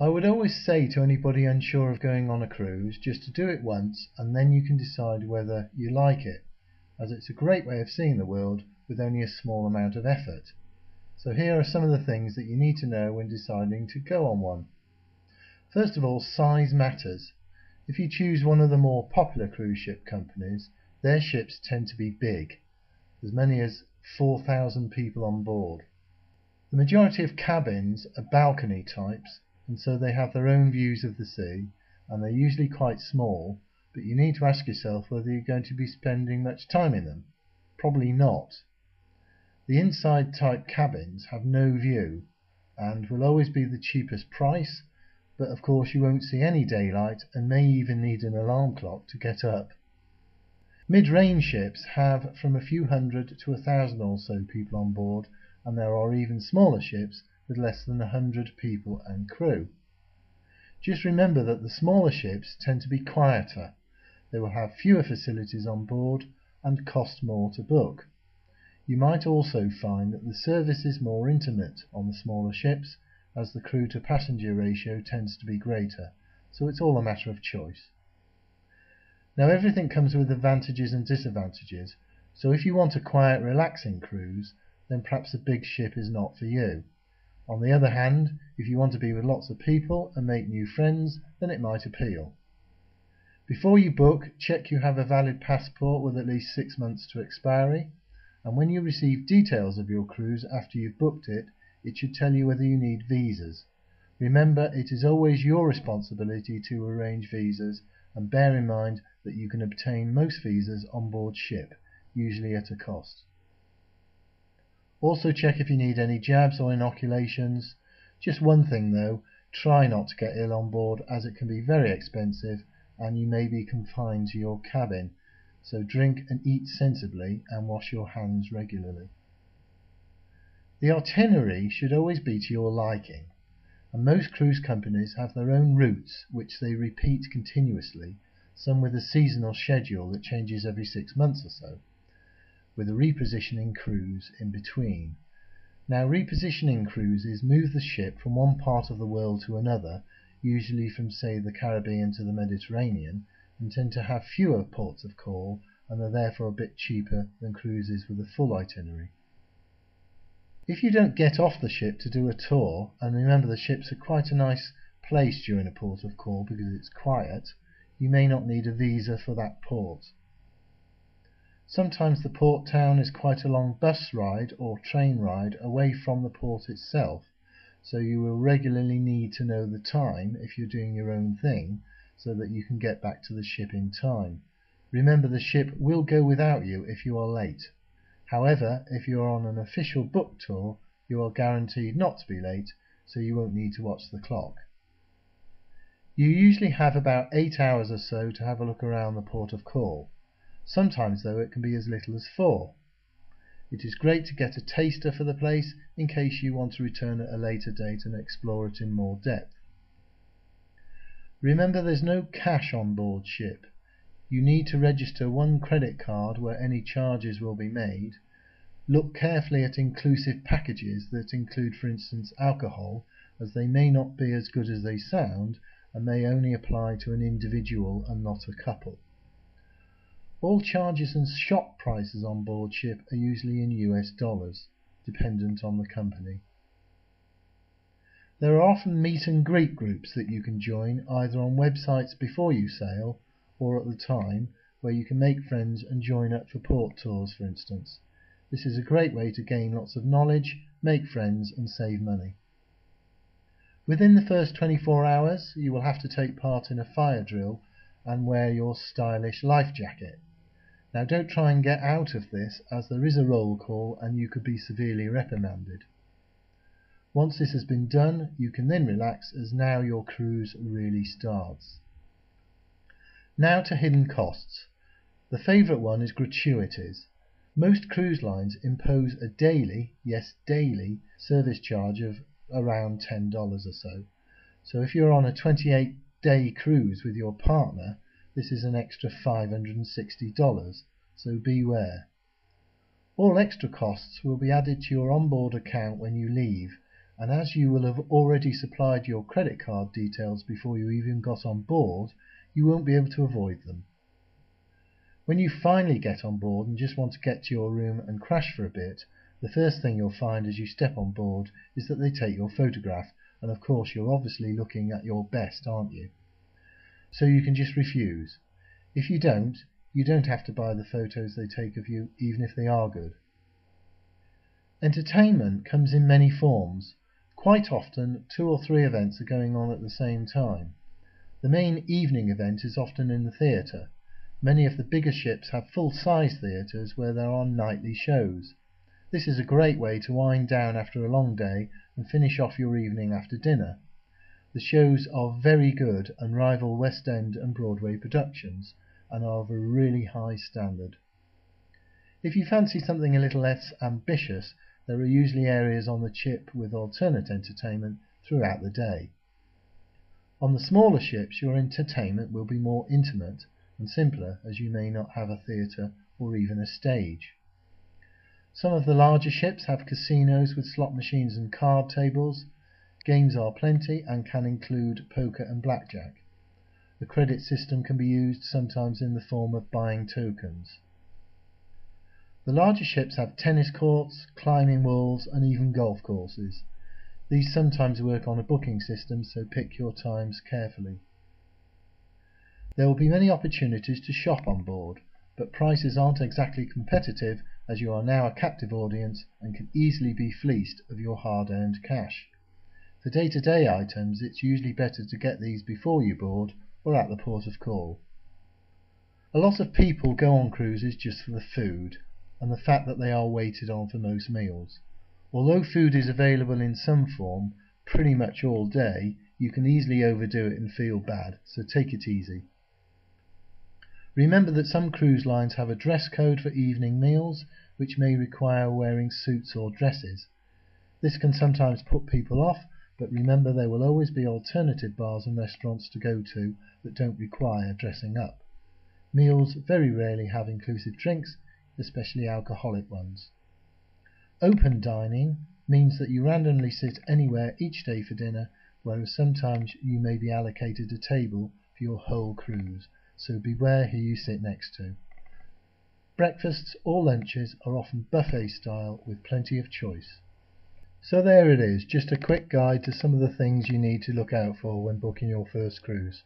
I would always say to anybody unsure of going on a cruise just to do it once and then you can decide whether you like it, as it's a great way of seeing the world with only a small amount of effort. So here are some of the things that you need to know when deciding to go on one. First of all, size matters. If you choose one of the more popular cruise ship companies, their ships tend to be big, as many as 4,000 people on board. The majority of cabins are balcony types, and so they have their own views of the sea, and they're usually quite small, but you need to ask yourself whether you're going to be spending much time in them. Probably not. The inside type cabins have no view, and will always be the cheapest price, but of course you won't see any daylight and may even need an alarm clock to get up. Mid-range ships have from a few hundred to 1,000 or so people on board, and there are even smaller ships with less than 100 people and crew. Just remember that the smaller ships tend to be quieter. They will have fewer facilities on board and cost more to book. You might also find that the service is more intimate on the smaller ships, as the crew to passenger ratio tends to be greater, so it's all a matter of choice. Now everything comes with advantages and disadvantages, so if you want a quiet, relaxing cruise, then perhaps a big ship is not for you. On the other hand, if you want to be with lots of people and make new friends, then it might appeal. Before you book, check you have a valid passport with at least 6 months to expiry, and when you receive details of your cruise after you've booked it, it should tell you whether you need visas. Remember, it is always your responsibility to arrange visas, and bear in mind that you can obtain most visas on board ship, usually at a cost. Also check if you need any jabs or inoculations. Just one thing though, try not to get ill on board, as it can be very expensive and you may be confined to your cabin, so drink and eat sensibly and wash your hands regularly. The itinerary should always be to your liking, and most cruise companies have their own routes which they repeat continuously, some with a seasonal schedule that changes every 6 months or so, with a repositioning cruise in between. Now repositioning cruises move the ship from one part of the world to another, usually from say the Caribbean to the Mediterranean, and tend to have fewer ports of call and are therefore a bit cheaper than cruises with a full itinerary. If you don't get off the ship to do a tour, and remember the ships are quite a nice place during a port of call because it's quiet, you may not need a visa for that port. Sometimes the port town is quite a long bus ride or train ride away from the port itself, so you will regularly need to know the time if you're doing your own thing, so that you can get back to the ship in time. Remember, the ship will go without you if you are late. However, if you are on an official book tour, you are guaranteed not to be late, so you won't need to watch the clock. You usually have about 8 hours or so to have a look around the port of call. Sometimes though it can be as little as 4. It is great to get a taster for the place in case you want to return at a later date and explore it in more depth. Remember, there's no cash on board ship. You need to register one credit card where any charges will be made. Look carefully at inclusive packages that include, for instance, alcohol, as they may not be as good as they sound and may only apply to an individual and not a couple. All charges and shop prices on board ship are usually in US dollars, dependent on the company. There are often meet and greet groups that you can join either on websites before you sail or at the time, where you can make friends and join up for port tours, for instance. This is a great way to gain lots of knowledge, make friends and save money. Within the first 24 hours you will have to take part in a fire drill and wear your stylish life jacket. Now don't try and get out of this, as there is a roll call and you could be severely reprimanded. Once this has been done, you can then relax, as now your cruise really starts. Now to hidden costs. The favourite one is gratuities. Most cruise lines impose a daily, yes daily, service charge of around $10 or so. So if you're on a 28-day cruise with your partner, this is an extra $560, so beware. All extra costs will be added to your onboard account when you leave, and as you will have already supplied your credit card details before you even got on board, you won't be able to avoid them. When you finally get on board and just want to get to your room and crash for a bit, the first thing you'll find as you step on board is that they take your photograph, and of course you're obviously looking at your best, aren't you? So you can just refuse. If you don't have to buy the photos they take of you, even if they are good. Entertainment comes in many forms. Quite often 2 or 3 events are going on at the same time. The main evening event is often in the theatre. Many of the bigger ships have full-size theatres where there are nightly shows. This is a great way to wind down after a long day and finish off your evening after dinner. The shows are very good and rival West End and Broadway productions, and are of a really high standard. If you fancy something a little less ambitious, there are usually areas on the ship with alternate entertainment throughout the day. On the smaller ships, your entertainment will be more intimate and simpler, as you may not have a theatre or even a stage. Some of the larger ships have casinos with slot machines and card tables. Games are plenty and can include poker and blackjack. The credit system can be used sometimes in the form of buying tokens. The larger ships have tennis courts, climbing walls, and even golf courses. These sometimes work on a booking system, so pick your times carefully. There will be many opportunities to shop on board, but prices aren't exactly competitive, as you are now a captive audience and can easily be fleeced of your hard-earned cash. For day-to-day items, it's usually better to get these before you board or at the port of call. A lot of people go on cruises just for the food and the fact that they are waited on for most meals. Although food is available in some form pretty much all day, you can easily overdo it and feel bad, so take it easy. Remember that some cruise lines have a dress code for evening meals, which may require wearing suits or dresses. This can sometimes put people off, but remember there will always be alternative bars and restaurants to go to that don't require dressing up. Meals very rarely have inclusive drinks, especially alcoholic ones. Open dining means that you randomly sit anywhere each day for dinner, whereas sometimes you may be allocated a table for your whole cruise, so beware who you sit next to. Breakfasts or lunches are often buffet style with plenty of choice. So there it is, just a quick guide to some of the things you need to look out for when booking your first cruise.